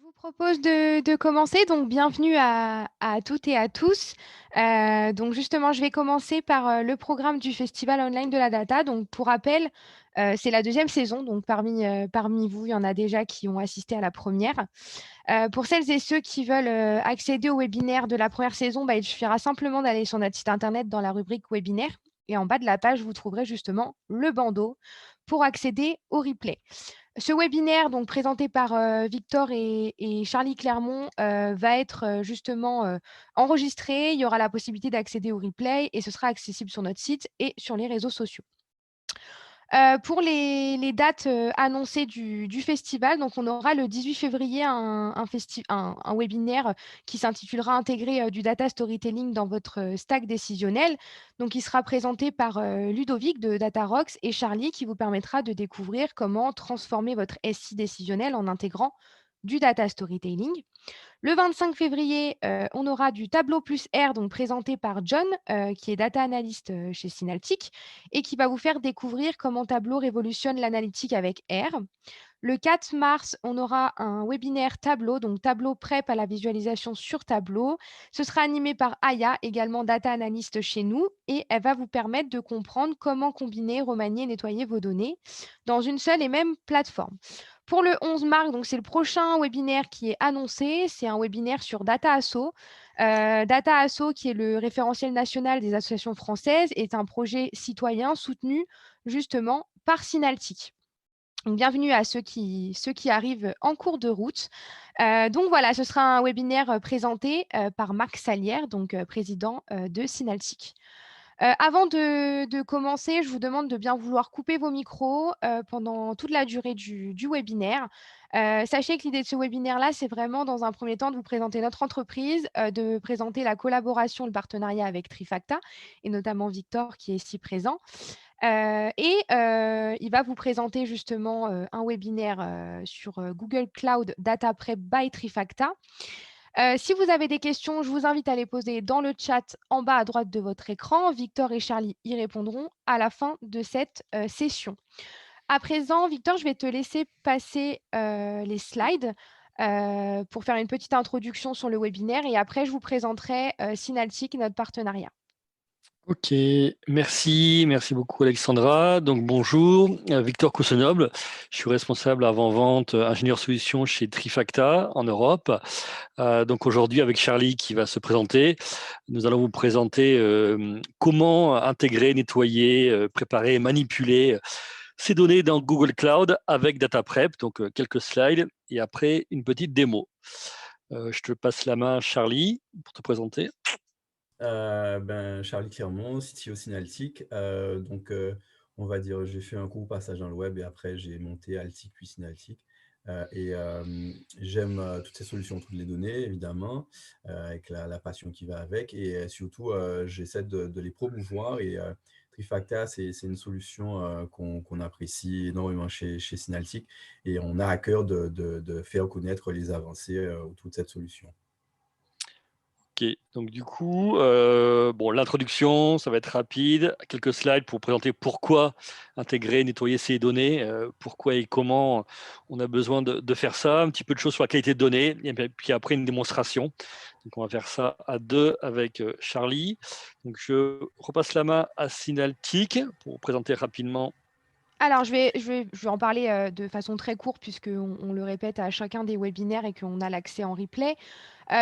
vous propose de commencer. Donc, bienvenue à toutes et à tous. Donc, justement, je vais commencer par le programme du Festival Online de la Data. Donc, pour rappel, c'est la deuxième saison. Donc, parmi vous, il y en a déjà qui ont assisté à la première. Pour celles et ceux qui veulent accéder au webinaire de la première saison, il suffira simplement d'aller sur notre site internet dans la rubrique webinaire. Et en bas de la page, vous trouverez justement le bandeau pour accéder au replay. Ce webinaire, donc présenté par Victor et Charlie Clermont, va être justement enregistré. Il y aura la possibilité d'accéder au replay et ce sera accessible sur notre site et sur les réseaux sociaux. Pour les dates annoncées du festival, donc on aura le 18 février un webinaire qui s'intitulera Intégrer du data storytelling dans votre stack décisionnel. Donc, il sera présenté par Ludovic de DataRox et Charlie qui vous permettra de découvrir comment transformer votre SI décisionnel en intégrant du data storytelling. Le 25 février, on aura du Tableau plus R, donc présenté par John, qui est data analyst chez Synaltic, et qui va vous faire découvrir comment Tableau révolutionne l'analytique avec R. Le 4 mars, on aura un webinaire Tableau, donc Tableau Prep à la visualisation sur Tableau. Ce sera animé par Aya, également data analyst chez nous, et elle va vous permettre de comprendre comment combiner, remanier, nettoyer vos données dans une seule et même plateforme. Pour le 11 mars, donc c'est le prochain webinaire qui est annoncé. C'est un webinaire sur Data Asso. Data Asso, qui est le référentiel national des associations françaises, est un projet citoyen soutenu justement par Synaltic. Donc, bienvenue à ceux qui arrivent en cours de route. Donc voilà, ce sera un webinaire présenté par Marc Salière, donc président de Synaltic. Avant de commencer, je vous demande de bien vouloir couper vos micros pendant toute la durée du webinaire. Sachez que l'idée de ce webinaire-là, c'est vraiment dans un premier temps de vous présenter notre entreprise, de présenter la collaboration, le partenariat avec Trifacta, et notamment Victor qui est ici présent. Il va vous présenter justement un webinaire sur Google Cloud Data Prep by Trifacta. Si vous avez des questions, je vous invite à les poser dans le chat en bas à droite de votre écran. Victor et Charlie y répondront à la fin de cette session. À présent, Victor, je vais te laisser passer les slides pour faire une petite introduction sur le webinaire et après, je vous présenterai Synaltic, notre partenariat. Ok, merci beaucoup Alexandra. Donc bonjour, Victor Coussenoble. Je suis responsable avant-vente, ingénieur solution chez Trifacta en Europe. Donc aujourd'hui avec Charlie qui va se présenter, nous allons vous présenter comment intégrer, nettoyer, préparer et manipuler ces données dans Google Cloud avec DataPrep. Donc quelques slides et après une petite démo. Je te passe la main Charlie pour te présenter. Charlie Clermont, CTO Synaltic. On va dire, j'ai fait un court passage dans le web et après, j'ai monté Altic puis Synaltic. J'aime toutes ces solutions, toutes les données, évidemment, avec la passion qui va avec. Et surtout, j'essaie de les promouvoir. Et Trifacta, c'est une solution qu'on apprécie énormément chez Synaltic. Et on a à cœur de faire connaître les avancées autour de cette solution. Ok, donc du coup, l'introduction, ça va être rapide. Quelques slides pour présenter pourquoi intégrer, nettoyer ces données, pourquoi et comment on a besoin de faire ça. Un petit peu de choses sur la qualité de données, et puis après une démonstration. Donc on va faire ça à deux avec Charlie. Donc je repasse la main à Synaltic pour vous présenter rapidement. Alors, je vais en parler de façon très courte puisqu'on le répète à chacun des webinaires et qu'on a l'accès en replay.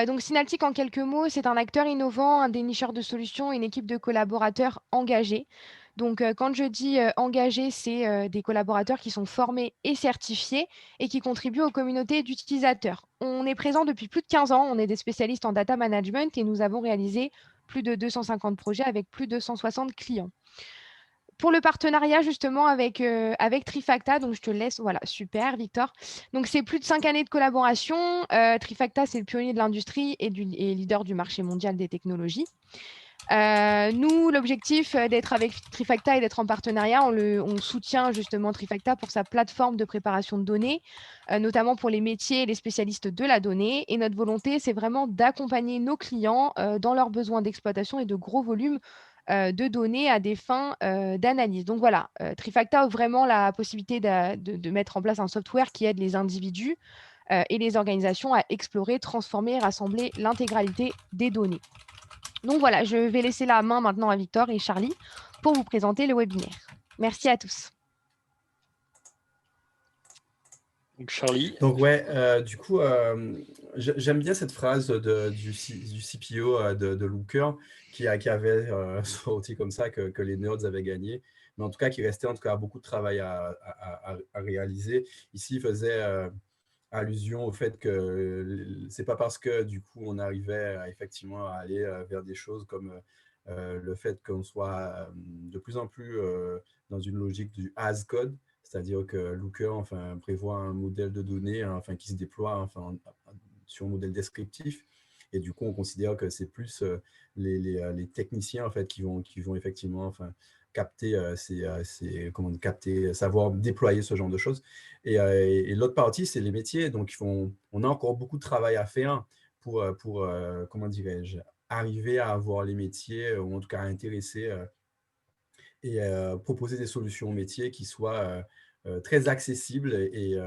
Donc, Synaltic, en quelques mots, c'est un acteur innovant, un dénicheur de solutions, une équipe de collaborateurs engagés. Donc, quand je dis engagés, c'est des collaborateurs qui sont formés et certifiés et qui contribuent aux communautés d'utilisateurs. On est présent depuis plus de 15 ans, on est des spécialistes en data management et nous avons réalisé plus de 250 projets avec plus de 160 clients. Pour le partenariat justement avec Trifacta, donc je te laisse, voilà, super Victor. Donc c'est plus de 5 années de collaboration. Trifacta, c'est le pionnier de l'industrie et leader du marché mondial des technologies. Nous, l'objectif d'être avec Trifacta et d'être en partenariat, on soutient justement Trifacta pour sa plateforme de préparation de données, notamment pour les métiers et les spécialistes de la donnée. Et notre volonté, c'est vraiment d'accompagner nos clients dans leurs besoins d'exploitation et de gros volumes de données à des fins d'analyse. Donc voilà, Trifacta a vraiment la possibilité de mettre en place un software qui aide les individus et les organisations à explorer, transformer et rassembler l'intégralité des données. Donc voilà, je vais laisser la main maintenant à Victor et Charlie pour vous présenter le webinaire. Merci à tous. Donc Charlie. Donc ouais, du coup, j'aime bien cette phrase du CPO de Looker qui avait sorti comme ça que les nerds avaient gagné, mais en tout cas qui restait en tout cas beaucoup de travail à réaliser. Ici, il faisait allusion au fait que c'est pas parce que du coup on arrivait effectivement à aller vers des choses comme le fait qu'on soit de plus en plus dans une logique du as code, c'est-à-dire que Looker prévoit un modèle de données qui se déploie sur un modèle descriptif. Et du coup, on considère que c'est plus les techniciens qui vont effectivement capter, savoir déployer ce genre de choses. Et l'autre partie, c'est les métiers. Donc, on a encore beaucoup de travail à faire pour comment dirais-je, arriver à avoir les métiers, ou en tout cas à intéresser et proposer des solutions métiers qui soient très accessibles. Et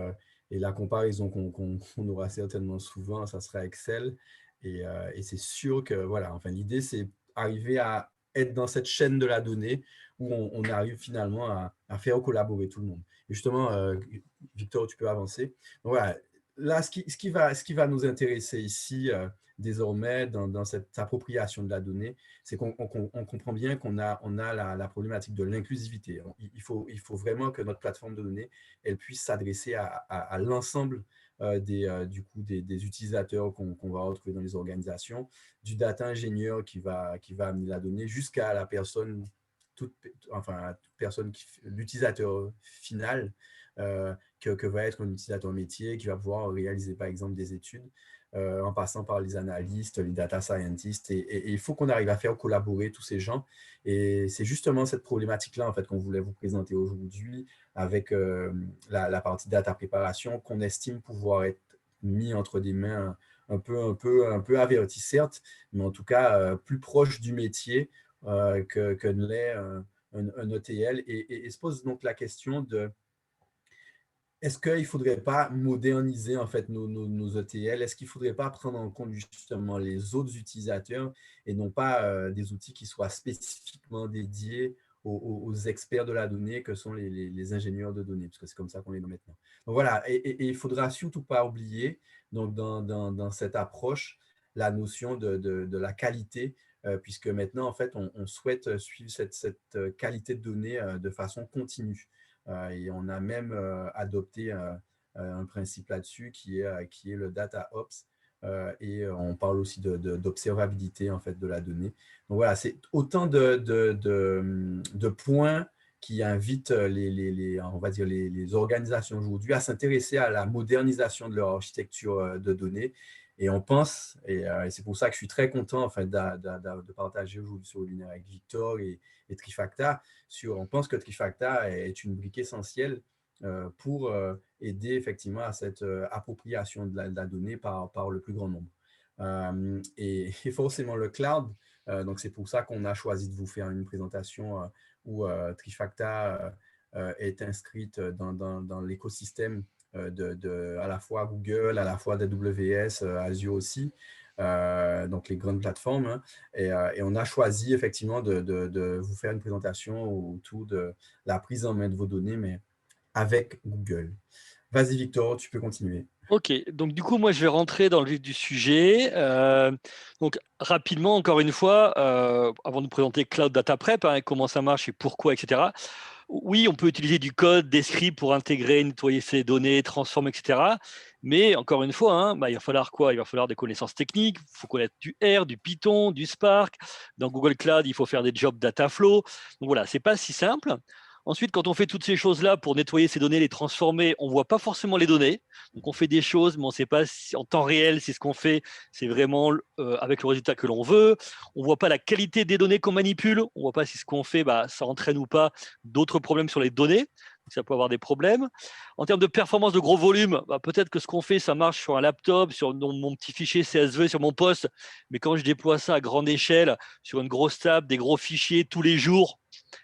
la comparaison qu'on aura certainement souvent, ça sera Excel. Et c'est sûr que voilà, l'idée, c'est arriver à être dans cette chaîne de la donnée où on arrive finalement à faire collaborer tout le monde. Et justement, Victor, tu peux avancer. Donc voilà, là, ce qui va nous intéresser ici, désormais, dans cette appropriation de la donnée, c'est qu'on comprend bien qu'on a la problématique de l'inclusivité. Il faut vraiment que notre plateforme de données, elle puisse s'adresser à l'ensemble des utilisateurs qu'on va retrouver dans les organisations, du data ingénieur qui va amener la donnée jusqu'à la personne, l'utilisateur final, que va être un utilisateur métier qui va pouvoir réaliser par exemple des études, en passant par les analystes, les data scientists. Et il faut qu'on arrive à faire collaborer tous ces gens. Et c'est justement cette problématique-là qu'on voulait vous présenter aujourd'hui avec la partie data préparation qu'on estime pouvoir être mis entre des mains un peu averties, certes, mais en tout cas plus proche du métier que ne l'est un ETL. Et se pose donc la question de est-ce qu'il ne faudrait pas moderniser nos ETL? Est-ce qu'il ne faudrait pas prendre en compte justement les autres utilisateurs et non pas des outils qui soient spécifiquement dédiés aux experts de la donnée que sont les ingénieurs de données, parce que c'est comme ça qu'on les nomme maintenant. Donc voilà, et il ne faudra surtout pas oublier donc dans cette approche la notion de la qualité, puisque maintenant on souhaite suivre cette qualité de données de façon continue. Et on a même adopté un principe là-dessus qui est le Data Ops. Et on parle aussi d'observabilité de la donnée. Donc voilà, c'est autant de points qui invitent on va dire les organisations aujourd'hui à s'intéresser à la modernisation de leur architecture de données. Et on pense, et c'est pour ça que je suis très content de partager aujourd'hui ce webinaire avec Victor et Trifacta. On pense que Trifacta est une brique essentielle pour aider effectivement à cette appropriation de la donnée par le plus grand nombre. Et forcément le cloud, donc c'est pour ça qu'on a choisi de vous faire une présentation où Trifacta est inscrite dans l'écosystème à la fois Google, à la fois AWS, Azure aussi, donc les grandes plateformes. Hein, et on a choisi effectivement de vous faire une présentation autour de la prise en main de vos données, mais avec Google. Vas-y Victor, tu peux continuer. Ok, donc du coup, moi, je vais rentrer dans le vif du sujet. Donc, rapidement, encore une fois, avant de nous présenter Cloud Data Prep, comment ça marche et pourquoi, etc. Oui, on peut utiliser du code, des scripts pour intégrer, nettoyer ces données, transformer, etc. Mais encore une fois, il va falloir quoi? Il va falloir des connaissances techniques, il faut connaître du R, du Python, du Spark. Dans Google Cloud, il faut faire des jobs data flow. Donc voilà, c'est pas si simple. Ensuite, quand on fait toutes ces choses-là pour nettoyer ces données, les transformer, on ne voit pas forcément les données. Donc, on fait des choses, mais on ne sait pas si, en temps réel si ce qu'on fait, c'est vraiment avec le résultat que l'on veut. On ne voit pas la qualité des données qu'on manipule. On ne voit pas si ce qu'on fait, ça entraîne ou pas d'autres problèmes sur les données. Donc, ça peut avoir des problèmes. En termes de performance de gros volume, peut-être que ce qu'on fait, ça marche sur un laptop, sur mon petit fichier CSV, sur mon poste. Mais quand je déploie ça à grande échelle, sur une grosse table, des gros fichiers tous les jours,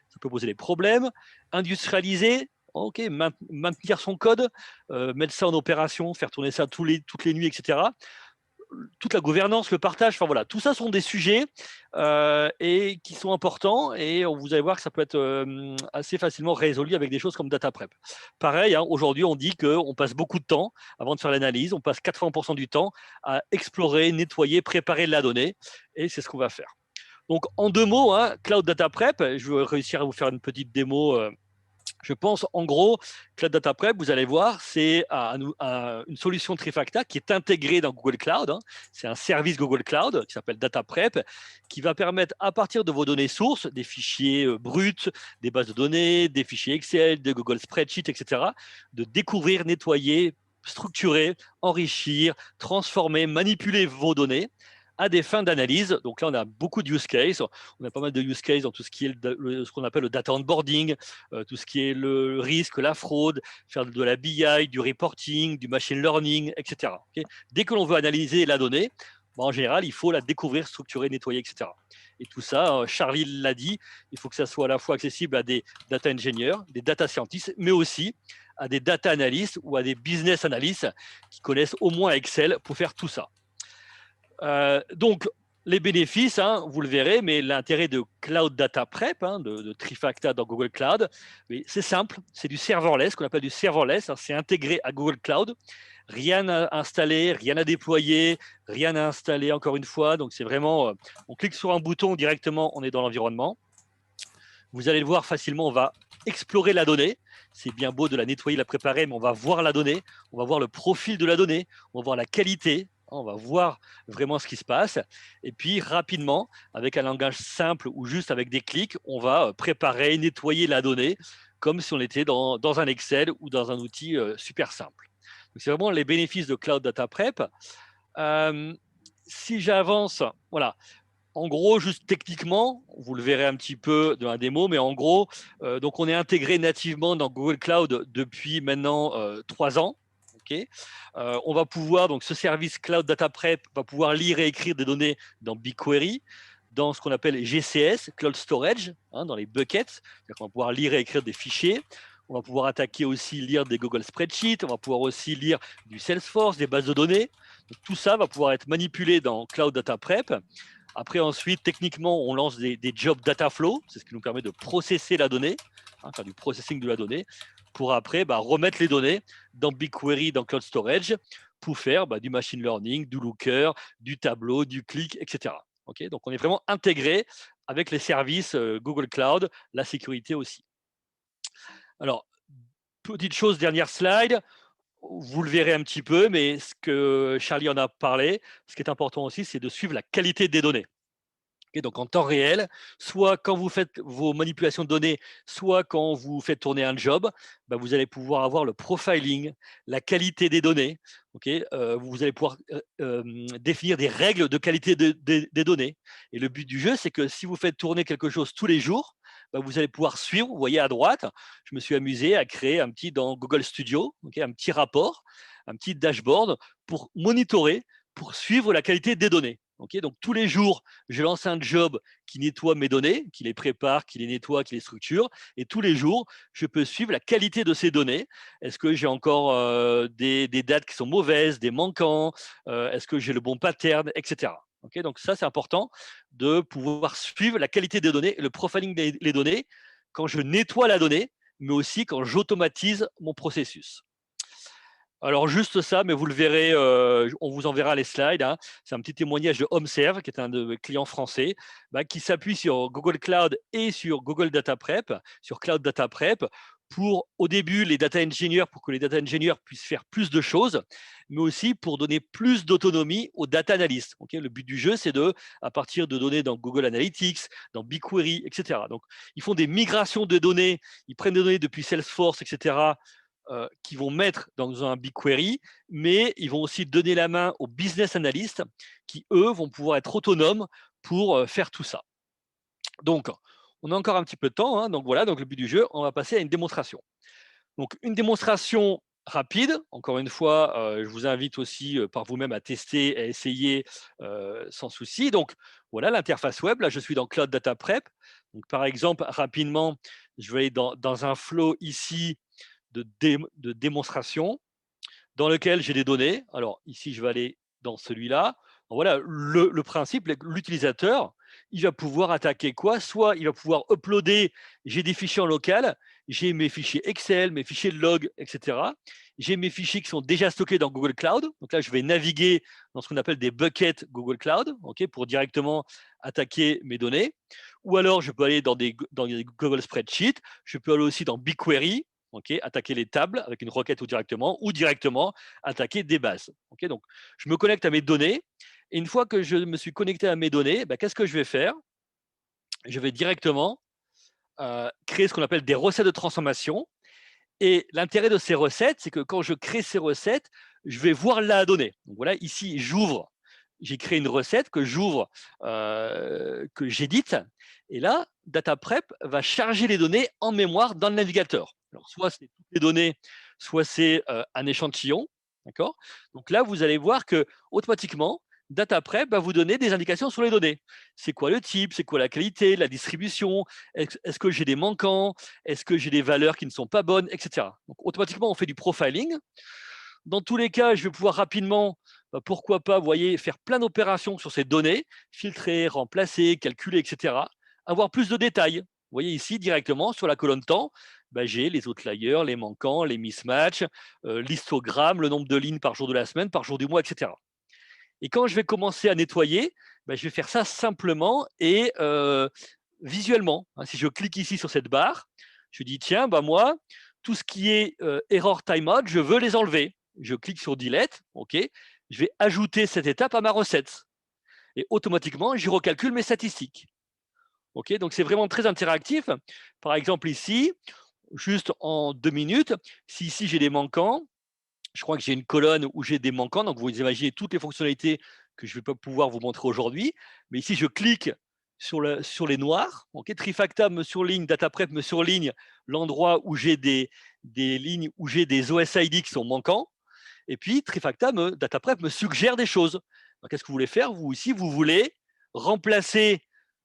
ça peut poser des problèmes. Industrialiser, Ok, maintenir son code, mettre ça en opération, faire tourner ça toutes les nuits, etc. Toute la gouvernance, le partage, enfin voilà, tout ça sont des sujets et qui sont importants et vous allez voir que ça peut être assez facilement résolu avec des choses comme data prep. Pareil, hein, aujourd'hui on dit qu'on passe beaucoup de temps avant de faire l'analyse, on passe 80% du temps à explorer, nettoyer, préparer la donnée et c'est ce qu'on va faire. Donc en 2 mots, hein, Cloud Data Prep, je vais réussir à vous faire une petite démo. Je pense, en gros, Cloud Data Prep, vous allez voir, c'est une solution Trifacta qui est intégrée dans Google Cloud. Hein. C'est un service Google Cloud qui s'appelle Data Prep, qui va permettre, à partir de vos données sources, des fichiers bruts, des bases de données, des fichiers Excel, des Google Spreadsheet, etc., de découvrir, nettoyer, structurer, enrichir, transformer, manipuler vos données à des fins d'analyse. Donc là, on a beaucoup de use cases. On a pas mal de use cases dans tout ce qui est ce qu'on appelle le data onboarding, tout ce qui est le risque, la fraude, faire de la BI, du reporting, du machine learning, etc. Okay. Dès que l'on veut analyser la donnée, en général, il faut la découvrir, structurer, nettoyer, etc. Et tout ça, Charlie l'a dit, il faut que ça soit à la fois accessible à des data engineers, des data scientists, mais aussi à des data analysts ou à des business analysts qui connaissent au moins Excel pour faire tout ça. Donc, les bénéfices, hein, vous le verrez, mais l'intérêt de Cloud Data Prep, hein, de Trifacta dans Google Cloud, c'est simple, c'est du serverless, ce qu'on appelle du serverless, hein, c'est intégré à Google Cloud, rien à installer, rien à déployer, rien à installer encore une fois, donc c'est vraiment, on clique sur un bouton directement, on est dans l'environnement. Vous allez le voir facilement, on va explorer la donnée. C'est bien beau de la nettoyer, la préparer, mais on va voir la donnée, on va voir le profil de la donnée, on va voir la qualité, on va voir vraiment ce qui se passe. Et puis, rapidement, avec un langage simple ou juste avec des clics, on va préparer, nettoyer la donnée comme si on était dans un Excel ou dans un outil super simple. C'est vraiment les bénéfices de Cloud Data Prep. Si j'avance, voilà. En gros, juste techniquement, vous le verrez un petit peu dans la démo, mais en gros, donc on est intégré nativement dans Google Cloud depuis maintenant 3 ans. Okay. On va pouvoir, donc ce service Cloud Data Prep va pouvoir lire et écrire des données dans BigQuery, dans ce qu'on appelle GCS, Cloud Storage, hein, dans les buckets. On va pouvoir lire et écrire des fichiers. On va pouvoir attaquer aussi, lire des Google Spreadsheets. On va pouvoir aussi lire du Salesforce, des bases de données. Donc, tout ça va pouvoir être manipulé dans Cloud Data Prep. Après, ensuite, techniquement, on lance des jobs data flow. C'est ce qui nous permet de processer la donnée, hein, faire du processing de la donnée, pour après remettre les données dans BigQuery, dans Cloud Storage, pour faire du machine learning, du looker, du tableau, du click, etc. Okay, donc, on est vraiment intégré avec les services Google Cloud, la sécurité aussi. Alors, petite chose, dernière slide. Vous le verrez un petit peu, mais ce que Charlie en a parlé, ce qui est important aussi, c'est de suivre la qualité des données. Okay, donc en temps réel, soit quand vous faites vos manipulations de données, soit quand vous faites tourner un job, vous allez pouvoir avoir le profiling, la qualité des données. Okay, vous allez pouvoir définir des règles de qualité des données. Et le but du jeu, c'est que si vous faites tourner quelque chose tous les jours, vous allez pouvoir suivre. Vous voyez à droite, je me suis amusé à créer dans Google Studio, okay, un petit rapport, un petit dashboard pour monitorer, pour suivre la qualité des données. Okay, donc tous les jours, je lance un job qui nettoie mes données, qui les prépare, qui les nettoie, qui les structure. Et tous les jours, je peux suivre la qualité de ces données. Est-ce que j'ai encore des dates qui sont mauvaises, des manquants, est-ce que j'ai le bon pattern, etc. Okay, donc ça, c'est important de pouvoir suivre la qualité des données et le profiling des données quand je nettoie la donnée, mais aussi quand j'automatise mon processus. Alors juste ça, mais vous le verrez, on vous enverra les slides. Hein. C'est un petit témoignage de HomeServe, qui est un de mes clients français, qui s'appuie sur Google Cloud et sur Google Data Prep, sur Cloud Data Prep, pour au début les data engineers, pour que les data engineers puissent faire plus de choses, mais aussi pour donner plus d'autonomie aux data analysts. Okay, le but du jeu, c'est à partir de données dans Google Analytics, dans BigQuery, etc. Donc, ils font des migrations de données, ils prennent des données depuis Salesforce, etc., qui vont mettre dans un BigQuery, mais ils vont aussi donner la main aux business analysts qui, eux, vont pouvoir être autonomes pour faire tout ça. Donc, on a encore un petit peu de temps. Hein, donc, voilà, donc le but du jeu, on va passer à une démonstration. Donc, une démonstration rapide. Encore une fois, je vous invite aussi par vous-même à tester, à essayer sans souci. Donc, voilà l'interface web. Là, je suis dans Cloud Data Prep. Donc, par exemple, rapidement, je vais aller dans un flow ici. de démonstration dans lequel j'ai des données. Alors ici, je vais aller dans celui-là. Voilà, le principe, l'utilisateur, il va pouvoir attaquer quoi? Soit il va pouvoir uploader, j'ai des fichiers en local, j'ai mes fichiers Excel, mes fichiers de log, etc. J'ai mes fichiers qui sont déjà stockés dans Google Cloud. Donc là, je vais naviguer dans ce qu'on appelle des buckets Google Cloud, pour directement attaquer mes données. Ou alors, je peux aller dans des Google Spreadsheet. Je peux aller aussi dans BigQuery, attaquer les tables avec une requête ou directement attaquer des bases. Donc, je me connecte à mes données. Et une fois que je me suis connecté à mes données, qu'est-ce que je vais faire? Je vais directement créer ce qu'on appelle des recettes de transformation. Et l'intérêt de ces recettes, c'est que quand je crée ces recettes, je vais voir la donnée. Donc voilà, ici, j'ouvre. J'ai créé une recette que j'ouvre, que j'édite. Et là, DataPrep va charger les données en mémoire dans le navigateur. Alors, soit c'est toutes les données, soit c'est un échantillon. D'accord? Donc là, vous allez voir que automatiquement, DataPrep va vous donner des indications sur les données. C'est quoi le type? C'est quoi la qualité? La distribution? Est-ce que j'ai des manquants? Est-ce que j'ai des valeurs qui ne sont pas bonnes? Etc. Donc, automatiquement, on fait du profiling. Dans tous les cas, je vais pouvoir rapidement, pourquoi pas, vous voyez, faire plein d'opérations sur ces données, filtrer, remplacer, calculer, etc. Avoir plus de détails. Vous voyez ici, directement, sur la colonne temps, j'ai les outliers, les manquants, les mismatchs, l'histogramme, le nombre de lignes par jour de la semaine, par jour du mois, etc. Et quand je vais commencer à nettoyer, je vais faire ça simplement et visuellement. Si je clique ici sur cette barre, je dis tiens, moi, tout ce qui est error timeout, je veux les enlever. Je clique sur delete, je vais ajouter cette étape à ma recette. Et automatiquement, je recalcule mes statistiques. Donc c'est vraiment très interactif. Par exemple ici, juste en 2 minutes, si ici j'ai des manquants, je crois que j'ai une colonne où j'ai des manquants. Donc, vous imaginez toutes les fonctionnalités que je ne vais pas pouvoir vous montrer aujourd'hui. Mais ici, je clique sur les noirs. Trifacta me surligne, DataPrep me surligne l'endroit où j'ai des lignes, où j'ai des OSID qui sont manquants. Et puis, DataPrep me suggère des choses. Qu'est-ce que vous voulez faire? Vous, ici, vous voulez remplacer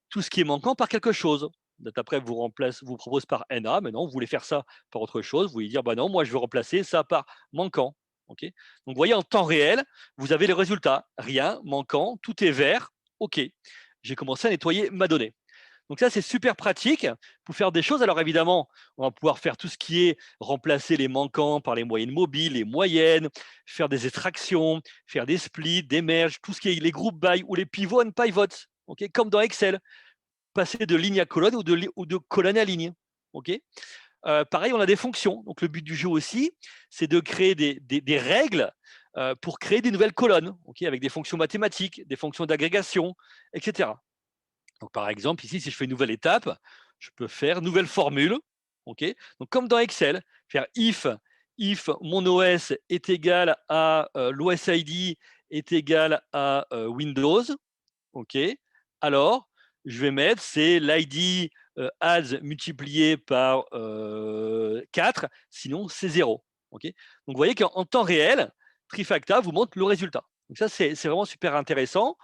tout ce qui est manquant par quelque chose. DataPrep vous propose par NA, mais non, vous voulez faire ça par autre chose. Vous voulez dire, non, moi, je veux remplacer ça par manquant. Donc, vous voyez, en temps réel, vous avez les résultats. Rien, manquant, tout est vert. OK. J'ai commencé à nettoyer ma donnée. Donc ça, c'est super pratique pour faire des choses. Alors évidemment, on va pouvoir faire tout ce qui est remplacer les manquants par les moyennes mobiles, les moyennes, faire des extractions, faire des splits, des merges, tout ce qui est les groupes by ou les pivots and pivots, comme dans Excel. Passer de ligne à colonne ou de colonne à ligne. Pareil, on a des fonctions. Donc, le but du jeu aussi, c'est de créer des règles pour créer des nouvelles colonnes, avec des fonctions mathématiques, des fonctions d'agrégation, etc. Donc, par exemple, ici, si je fais une nouvelle étape, je peux faire nouvelle formule. Donc, comme dans Excel, faire if mon OS est égal à l'OSID est égal à Windows. Alors, je vais mettre, c'est l'ID ads multiplié par 4, sinon c'est 0. Donc, vous voyez qu'en temps réel, Trifacta vous montre le résultat. Donc, ça, c'est vraiment super intéressant.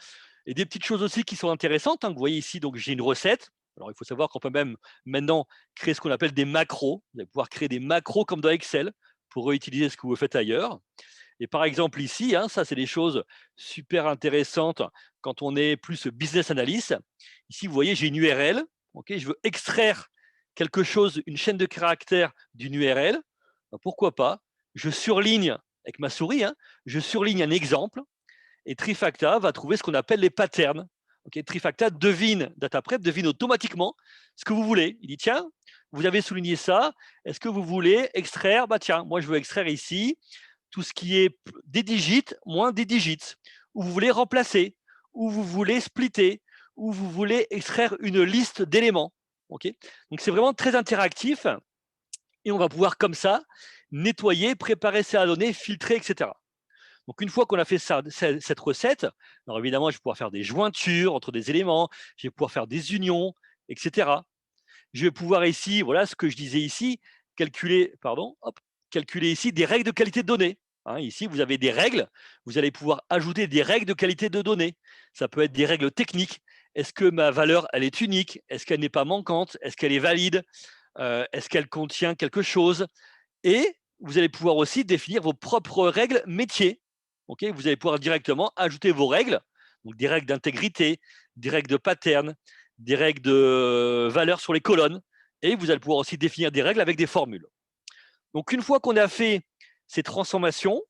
Et des petites choses aussi qui sont intéressantes. Vous voyez ici, donc j'ai une recette. Alors, il faut savoir qu'on peut même maintenant créer ce qu'on appelle des macros. Vous allez pouvoir créer des macros comme dans Excel pour réutiliser ce que vous faites ailleurs. Et par exemple ici, ça c'est des choses super intéressantes quand on est plus business analyst. Ici, vous voyez, j'ai une URL. Je veux extraire quelque chose, une chaîne de caractères d'une URL. Pourquoi pas? Je surligne avec ma souris, je surligne un exemple et Trifacta va trouver ce qu'on appelle les patterns. Trifacta DataPrep devine automatiquement ce que vous voulez. Il dit tiens, vous avez souligné ça. Est-ce que vous voulez extraire? Tiens, moi je veux extraire ici tout ce qui est des digits moins des digits, ou vous voulez remplacer, ou vous voulez splitter, ou vous voulez extraire une liste d'éléments. Donc c'est vraiment très interactif et on va pouvoir comme ça nettoyer, préparer ces données, filtrer, etc. Donc une fois qu'on a fait cette recette, alors évidemment je vais pouvoir faire des jointures entre des éléments, je vais pouvoir faire des unions, etc. Je vais pouvoir ici, voilà ce que je disais ici, calculer ici des règles de qualité de données. Ici, vous avez des règles. Vous allez pouvoir ajouter des règles de qualité de données. Ça peut être des règles techniques. Est-ce que ma valeur, elle est unique? Est-ce qu'elle n'est pas manquante? Est-ce qu'elle est valide? Est-ce qu'elle contient quelque chose? Et vous allez pouvoir aussi définir vos propres règles métiers. Okay, vous allez pouvoir directement ajouter vos règles, donc des règles d'intégrité, des règles de pattern, des règles de valeur sur les colonnes. Et vous allez pouvoir aussi définir des règles avec des formules. Donc, une fois qu'on a fait ces transformations,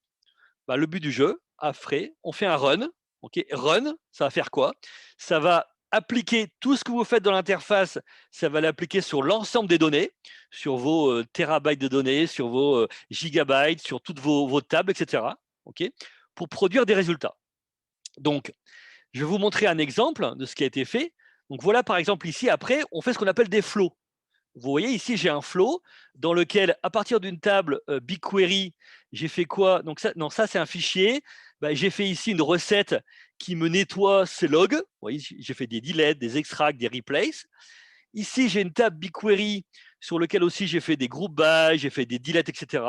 bah, le but du jeu, après, on fait un run. Okay, run, ça va faire quoi? Ça va appliquer tout ce que vous faites dans l'interface, ça va l'appliquer sur l'ensemble des données, sur vos térabytes de données, sur vos gigabytes, sur toutes vos tables, etc. Okay, pour produire des résultats. Donc, je vais vous montrer un exemple de ce qui a été fait. Donc, voilà, par exemple, ici, après, on fait ce qu'on appelle des flows. Vous voyez ici, j'ai un flow dans lequel, à partir d'une table BigQuery, j'ai fait quoi? Donc ça c'est un fichier. Bah, j'ai fait ici une recette qui me nettoie ces logs. Vous voyez, j'ai fait des deletes, des extracts, des replaces. Ici, j'ai une table BigQuery sur laquelle aussi j'ai fait des group by, j'ai fait des deletes, etc.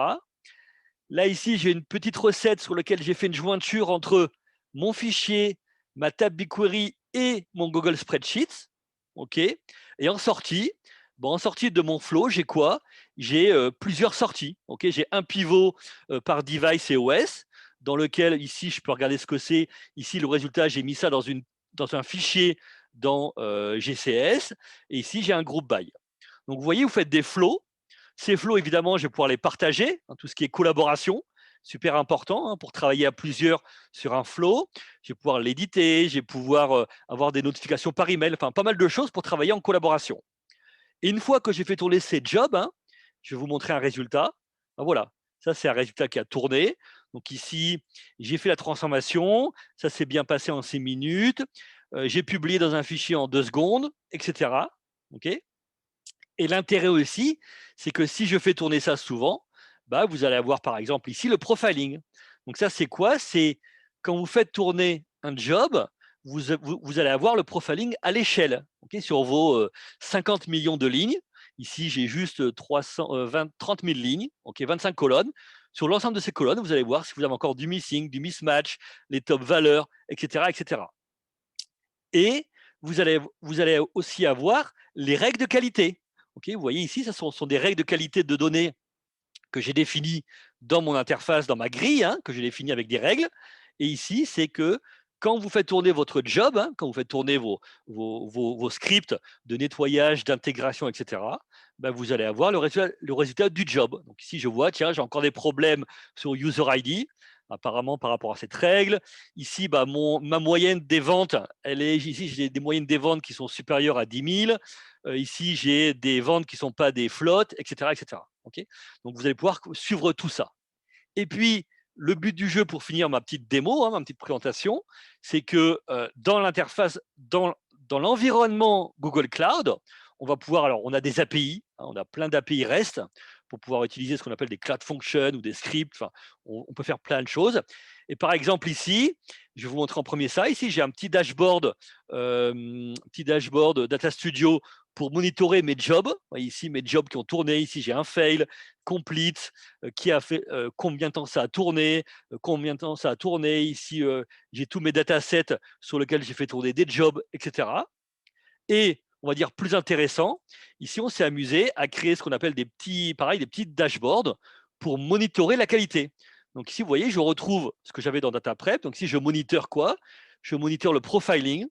Là, ici, j'ai une petite recette sur laquelle j'ai fait une jointure entre mon fichier, ma table BigQuery et mon Google Spreadsheet. OK. Et en sortie, en sortie de mon flow, j'ai quoi? J'ai plusieurs sorties. OK. J'ai un pivot par device et OS, dans lequel, ici, je peux regarder ce que c'est. Ici, le résultat, j'ai mis ça dans un fichier dans GCS. Et ici, j'ai un group by. Donc, vous voyez, vous faites des flows. Ces flows, évidemment, je vais pouvoir les partager, tout ce qui est collaboration, super important pour travailler à plusieurs sur un flow. Je vais pouvoir l'éditer, je vais pouvoir avoir des notifications par email, enfin pas mal de choses pour travailler en collaboration. Et une fois que j'ai fait tourner ces jobs, je vais vous montrer un résultat. Voilà, ça c'est un résultat qui a tourné. Donc ici, j'ai fait la transformation, ça s'est bien passé en 6 minutes. J'ai publié dans un fichier en 2 secondes, etc. OK. Et l'intérêt aussi, c'est que si je fais tourner ça souvent, bah, vous allez avoir par exemple ici le profiling. Donc ça, c'est quoi? C'est quand vous faites tourner un job, vous allez avoir le profiling à l'échelle, sur vos 50 millions de lignes. Ici, j'ai juste 30 000 lignes, 25 colonnes. Sur l'ensemble de ces colonnes, vous allez voir si vous avez encore du missing, du mismatch, les top valeurs, etc. etc. Et vous allez aussi avoir les règles de qualité. Vous voyez ici, ce sont des règles de qualité de données que j'ai définies dans mon interface, dans ma grille, que j'ai définies avec des règles. Et ici, c'est que quand vous faites tourner votre job, quand vous faites tourner vos scripts de nettoyage, d'intégration, etc., ben vous allez avoir le résultat du job. Donc ici, je vois, tiens, j'ai encore des problèmes sur User ID, apparemment par rapport à cette règle. Ici, ma moyenne des ventes, ici, j'ai des moyennes des ventes qui sont supérieures à 10 000. Ici, j'ai des ventes qui ne sont pas des flottes, etc. etc. Donc, vous allez pouvoir suivre tout ça. Et puis, le but du jeu, pour finir ma petite démo, ma petite présentation, c'est que dans l'interface, dans l'environnement Google Cloud, on va pouvoir, alors on a des API, on a plein d'API REST pour pouvoir utiliser ce qu'on appelle des Cloud Functions ou des scripts. Enfin, on peut faire plein de choses. Et par exemple ici, je vais vous montrer en premier ça. Ici, j'ai un petit dashboard Data Studio pour monitorer mes jobs. Ici, mes jobs qui ont tourné. Ici, j'ai un fail, complete, qui a fait combien de temps ça a tourné, combien de temps ça a tourné. Ici, j'ai tous mes datasets sur lesquels j'ai fait tourner des jobs, etc. Et on va dire plus intéressant, ici, on s'est amusé à créer ce qu'on appelle des petits dashboards pour monitorer la qualité. Donc ici, vous voyez, je retrouve ce que j'avais dans DataPrep. Donc ici, je moniteur quoi? Je moniteur le profiling.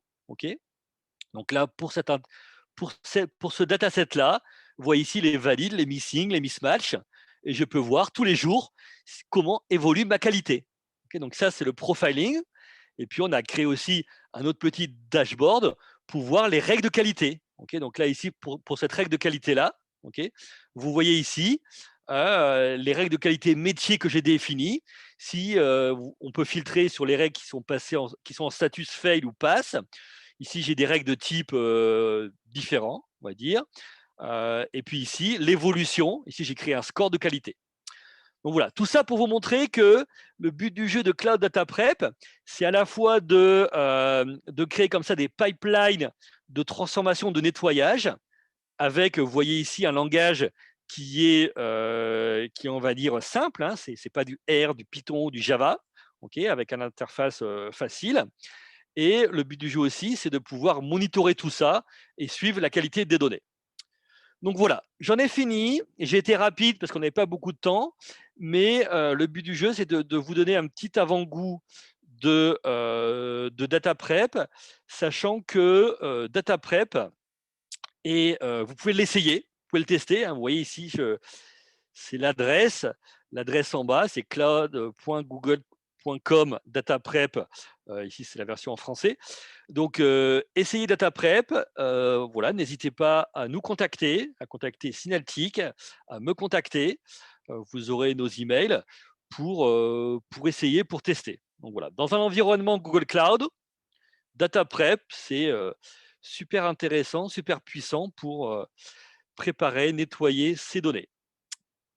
Donc là, pour ce dataset-là, vous voyez ici les valides, les missing, les mismatchs, et je peux voir tous les jours comment évolue ma qualité. Donc ça, c'est le profiling. Et puis, on a créé aussi un autre petit dashboard pour voir les règles de qualité. Donc là, ici, pour cette règle de qualité-là, vous voyez ici les règles de qualité métier que j'ai définies. Si on peut filtrer sur les règles qui sont en status fail ou pass. Ici, j'ai des règles de type différents, on va dire. Et puis ici, l'évolution. Ici, j'ai créé un score de qualité. Donc voilà, tout ça pour vous montrer que le but du jeu de Cloud Data Prep, c'est à la fois de créer comme ça des pipelines de transformation, de nettoyage, avec, vous voyez ici, un langage qui est, on va dire, simple. Ce n'est pas du R, du Python, du Java, avec une interface facile. Et le but du jeu aussi, c'est de pouvoir monitorer tout ça et suivre la qualité des données. Donc voilà, j'en ai fini. J'ai été rapide parce qu'on n'avait pas beaucoup de temps, mais le but du jeu, c'est de vous donner un petit avant-goût de Data Prep, sachant que Data Prep, et vous pouvez l'essayer, vous pouvez le tester. Hein. Vous voyez ici, c'est l'adresse. L'adresse en bas, c'est cloud.google.com dataprep. Ici, c'est la version en français. Donc, essayez DataPrep. Voilà, n'hésitez pas à nous contacter, à contacter Synaltic, à me contacter. Vous aurez nos emails pour essayer, pour tester. Donc voilà, dans un environnement Google Cloud, DataPrep, c'est super intéressant, super puissant pour préparer, nettoyer ces données.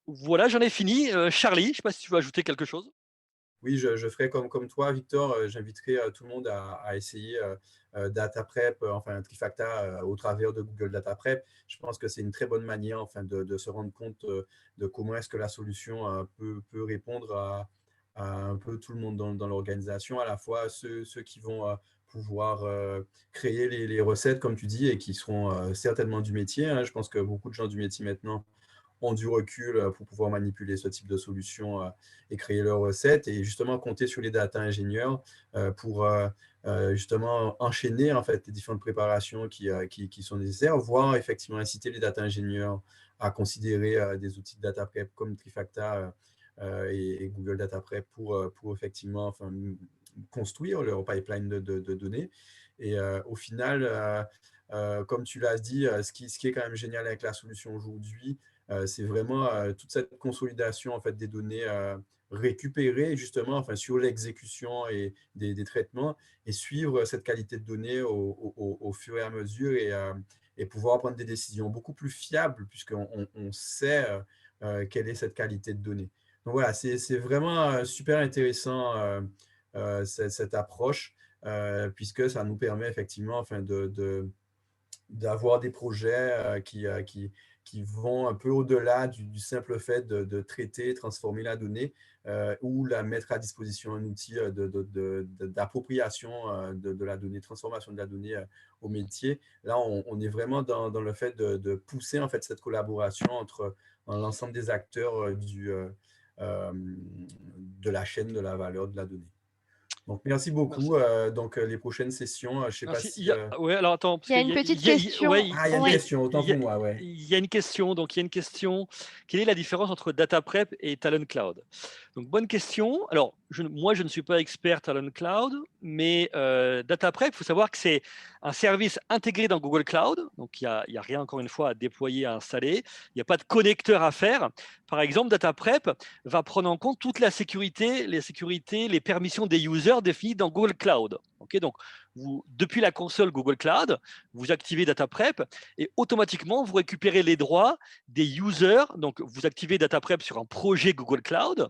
Voilà, j'en ai fini. Charlie, je ne sais pas si tu veux ajouter quelque chose. Oui, je ferai comme toi, Victor. J'inviterai tout le monde à essayer DataPrep, enfin Trifacta, au travers de Google DataPrep. Je pense que c'est une très bonne manière enfin, de se rendre compte de comment est-ce que la solution peut répondre à un peu tout le monde dans l'organisation, à la fois ceux qui vont pouvoir créer les recettes, comme tu dis, et qui seront certainement du métier. Hein. Je pense que beaucoup de gens du métier maintenant ont du recul pour pouvoir manipuler ce type de solution et créer leurs recettes, et justement compter sur les data ingénieurs pour justement enchaîner en fait les différentes préparations qui sont nécessaires, voire effectivement inciter les data ingénieurs à considérer des outils de data prep comme Trifacta et Google Data Prep pour effectivement enfin, construire leur pipeline de données. Et au final, comme tu l'as dit, ce qui est quand même génial avec la solution aujourd'hui, c'est vraiment toute cette consolidation en fait, des données récupérées justement enfin, sur l'exécution et des traitements, et suivre cette qualité de données au fur et à mesure, et pouvoir prendre des décisions beaucoup plus fiables puisqu'on sait quelle est cette qualité de données. Donc voilà, c'est vraiment super intéressant cette approche puisque ça nous permet effectivement enfin, d'avoir des projets qui vont un peu au-delà du simple fait de traiter, transformer la donnée ou la mettre à disposition un outil d'appropriation de la donnée, transformation de la donnée au métier. Là, on est vraiment dans le fait de pousser en fait, cette collaboration entre l'ensemble des acteurs de la chaîne de la valeur de la donnée. Donc, merci Merci. beaucoup. Donc, les prochaines sessions, je ne sais pas Merci. si… Ouais, alors attends, parce Il y a qu'il une petite ouais, question. Ah, il y a une Oui. question, autant pour moi, ouais. il y a une question. Donc, il y a une question. Quelle est la différence entre Data Prep et Talent Cloud? Donc, bonne question. Alors, moi, je ne suis pas expert Talent Cloud, mais Data Prep, il faut savoir que c'est un service intégré dans Google Cloud. Donc, il n'y a rien, encore une fois, à déployer, à installer. Il n'y a pas de connecteur à faire. Par exemple, Data Prep va prendre en compte toute la sécurité, les permissions des users définies dans Google Cloud. Okay, donc, depuis la console Google Cloud, vous activez Data Prep et automatiquement, vous récupérez les droits des users. Donc, vous activez Data Prep sur un projet Google Cloud.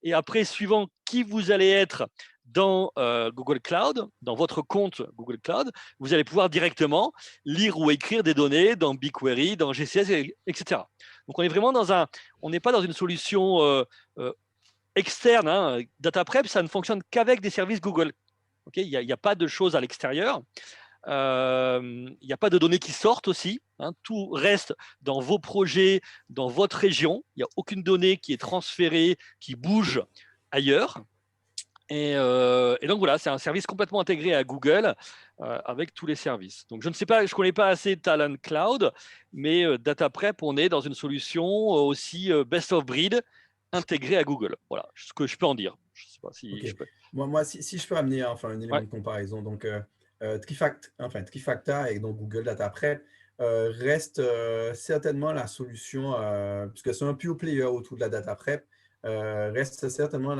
Et après, suivant qui vous allez être dans Google Cloud, dans votre compte Google Cloud, vous allez pouvoir directement lire ou écrire des données dans BigQuery, dans GCS, etc. Donc, on est vraiment on n'est pas dans une solution externe. Hein. Data Prep, ça ne fonctionne qu'avec des services Google. Okay, il n'y a pas de choses à l'extérieur. Il n'y a pas de données qui sortent aussi. Hein. Tout reste dans vos projets, dans votre région. Il n'y a aucune donnée qui est transférée, qui bouge ailleurs. Et donc voilà, c'est un service complètement intégré à Google avec tous les services. Donc je ne sais pas, je ne connais pas assez Talent Cloud, mais Data Prep, on est dans une solution aussi best of breed intégrée à Google. Voilà ce que je peux en dire. Je ne sais pas si Ok. je peux. Moi si je peux amener enfin, un élément Ouais. de comparaison, donc Trifacta et donc Google Data Prep reste certainement la solution, puisque c'est un pure player autour de la data prep, reste certainement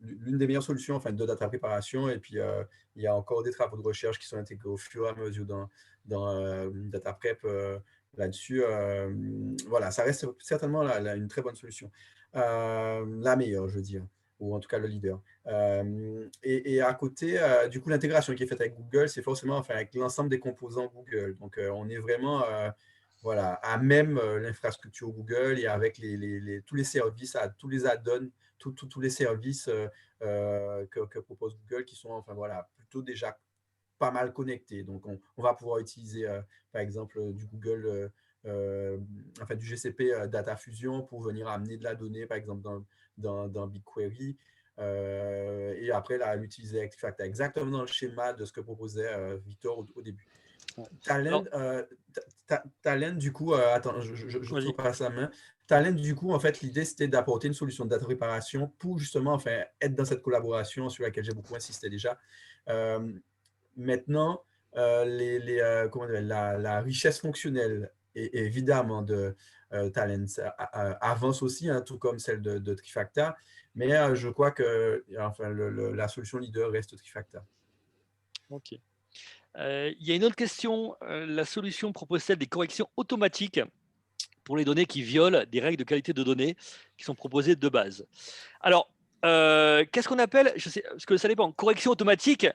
l'une des meilleures solutions enfin, de data préparation. Et puis, il y a encore des travaux de recherche qui sont intégrés au fur et à mesure dans data prep là-dessus. Voilà, ça reste certainement une très bonne solution. La meilleure, je veux dire, ou en tout cas le leader. Et à côté, du coup, l'intégration qui est faite avec Google, c'est forcément enfin, avec l'ensemble des composants Google. Donc, on est vraiment voilà, à même l'infrastructure Google, et avec tous les services, tous les add-ons, tous les services que propose Google, qui sont enfin, voilà, plutôt déjà pas mal connectés. Donc, on va pouvoir utiliser, par exemple, du Google en fait, du GCP Data Fusion pour venir amener de la donnée, par exemple, dans BigQuery. Et après, là, l'utiliser avec Trifacta, exactement dans le schéma de ce que proposait Victor au début. Talend, du coup, attends, je te passe la main. Talend, du coup, en fait, l'idée, c'était d'apporter une solution de data préparation pour justement enfin, être dans cette collaboration sur laquelle j'ai beaucoup insisté déjà. Maintenant, comment dire, la richesse fonctionnelle, évidemment, de Talend avance aussi, hein, tout comme celle de Trifacta, mais je crois que enfin, la solution leader reste Trifacta. OK. Il y a une autre question. La solution propose-t-elle des corrections automatiques pour les données qui violent des règles de qualité de données qui sont proposées de base? Alors, qu'est-ce qu'on appelle, je sais, parce que ça dépend, correction automatique.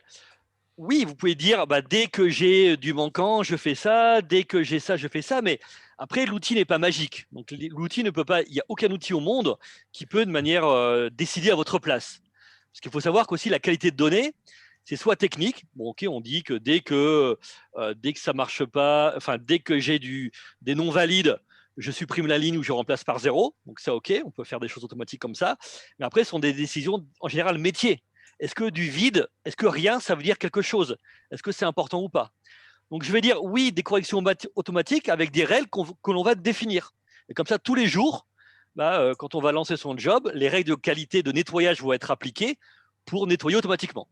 Oui, vous pouvez dire, bah, dès que j'ai du manquant, je fais ça, dès que j'ai ça, je fais ça, mais après, l'outil n'est pas magique. Donc, l'outil ne peut pas, il n'y a aucun outil au monde qui peut de manière décider à votre place. Parce qu'il faut savoir qu'aussi la qualité de données, c'est soit technique, bon, ok, on dit que dès que ça marche pas, enfin, dès que j'ai des non valides, je supprime la ligne ou je remplace par 0. Donc, ça, ok, on peut faire des choses automatiques comme ça. Mais après, ce sont des décisions en général métier. Est-ce que du vide, est-ce que rien, ça veut dire quelque chose? Est-ce que c'est important ou pas? Donc, je vais dire oui, des corrections automatiques avec des règles que l'on va définir. Et comme ça, tous les jours, bah, quand on va lancer son job, les règles de qualité de nettoyage vont être appliquées pour nettoyer automatiquement.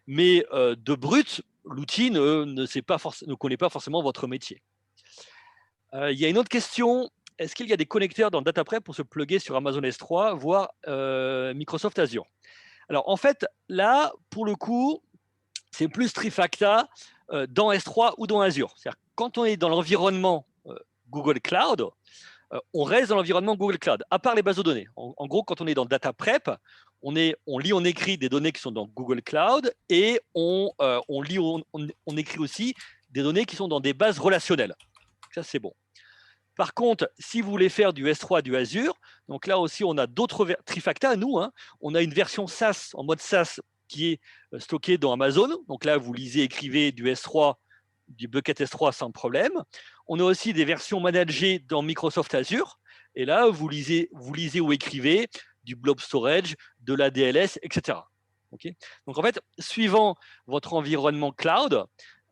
Mais de brut, l'outil ne connaît pas forcément votre métier. Il y a une autre question. Est-ce qu'il y a des connecteurs dans DataPrep pour se plugger sur Amazon S3, voire Microsoft Azure? Alors, en fait, là, pour le coup, c'est plus Trifacta dans S3 ou dans Azure. C'est-à-dire, quand on est dans l'environnement Google Cloud, on reste dans l'environnement Google Cloud, à part les bases de données. En gros, quand on est dans DataPrep, on lit, on écrit des données qui sont dans Google Cloud et on lit, on écrit aussi des données qui sont dans des bases relationnelles. Ça, c'est bon. Par contre, si vous voulez faire du S3, du Azure, donc là aussi, on a d'autres Trifacta, nous, hein, on a une version SaaS, en mode SaaS, qui est stockée dans Amazon. Donc là, vous lisez, écrivez du S3, du bucket S3 sans problème. On a aussi des versions managées dans Microsoft Azure. Et là, vous lisez ou écrivez du blob storage, de la DLS, etc. Okay, donc en fait, suivant votre environnement cloud,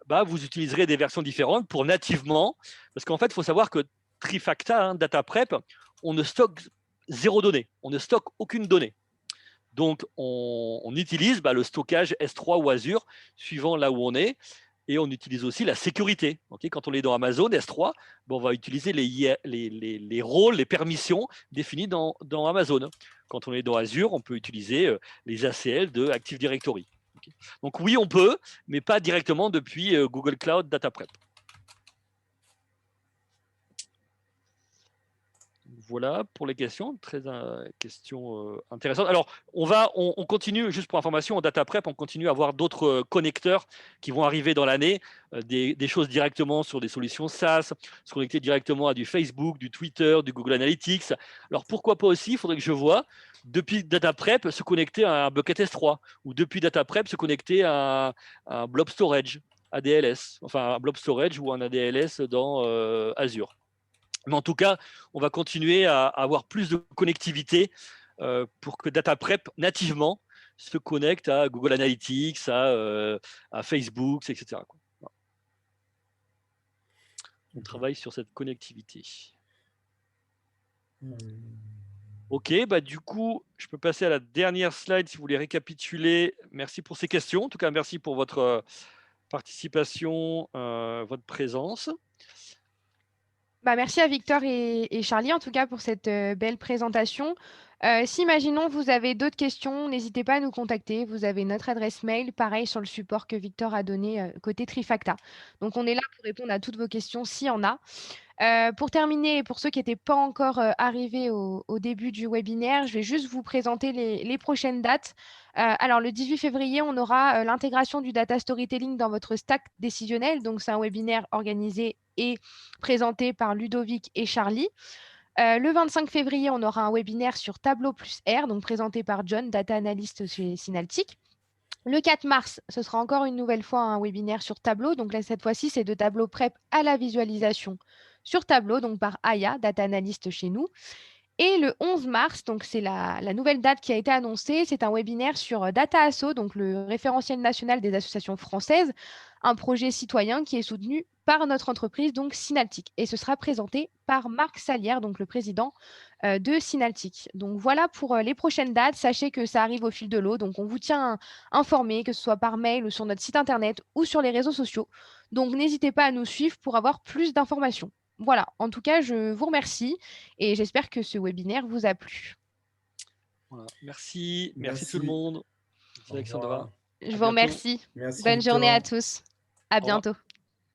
bah, vous utiliserez des versions différentes pour nativement, parce qu'en fait, il faut savoir que Trifacta, hein, DataPrep, on ne stocke 0 données, on ne stocke aucune donnée. Donc, on utilise le stockage S3 ou Azure, suivant là où on est, et on utilise aussi la sécurité. Okay, quand on est dans Amazon S3, on va utiliser les rôles, les permissions définies dans Amazon. Quand on est dans Azure, on peut utiliser les ACL de Active Directory. Okay, donc oui, on peut, mais pas directement depuis Google Cloud DataPrep. Voilà pour les questions, très questions intéressantes. Alors, on continue, juste pour information, en DataPrep, on continue à avoir d'autres connecteurs qui vont arriver dans l'année, des choses directement sur des solutions SaaS, se connecter directement à du Facebook, du Twitter, du Google Analytics. Alors, pourquoi pas aussi, il faudrait que je vois, depuis DataPrep, se connecter à un bucket S3, ou depuis DataPrep, se connecter à un blob storage, ADLS, enfin un blob storage ou un ADLS dans Azure. Mais en tout cas, on va continuer à avoir plus de connectivité pour que DataPrep nativement se connecte à Google Analytics, à Facebook, etc. On travaille sur cette connectivité. Ok, du coup, je peux passer à la dernière slide si vous voulez récapituler. Merci pour ces questions. En tout cas, merci pour votre participation, votre présence. Merci à Victor et Charlie, en tout cas, pour cette belle présentation. Si, imaginons, vous avez d'autres questions, n'hésitez pas à nous contacter. Vous avez notre adresse mail, pareil sur le support que Victor a donné côté Trifacta. Donc, on est là pour répondre à toutes vos questions s'il y en a. Pour terminer, pour ceux qui n'étaient pas encore arrivés au début du webinaire, je vais juste vous présenter les prochaines dates. Alors, le 18 février, on aura l'intégration du data storytelling dans votre stack décisionnel. Donc, c'est un webinaire organisé et présenté par Ludovic et Charlie. Le 25 février, on aura un webinaire sur Tableau plus R, donc présenté par John, data analyst chez Synaltic. Le 4 mars, ce sera encore une nouvelle fois un webinaire sur Tableau. Donc là, cette fois-ci, c'est de Tableau Prep à la visualisation sur Tableau, donc par Aya, data analyst chez nous. Et le 11 mars, donc c'est la nouvelle date qui a été annoncée, c'est un webinaire sur Data Asso, donc le référentiel national des associations françaises, un projet citoyen qui est soutenu par notre entreprise, donc Synaltic. Et ce sera présenté par Marc Salière, donc le président de Synaltic. Donc voilà pour les prochaines dates. Sachez que ça arrive au fil de l'eau, donc on vous tient informé, que ce soit par mail ou sur notre site internet ou sur les réseaux sociaux. Donc n'hésitez pas à nous suivre pour avoir plus d'informations. Voilà, en tout cas, je vous remercie et j'espère que ce webinaire vous a plu. Voilà. Merci tout le Merci. monde. Au Alexandra. revoir. Je À vous bientôt. remercie. Merci, Bonne journée à Victor. tous. À Au revoir. bientôt.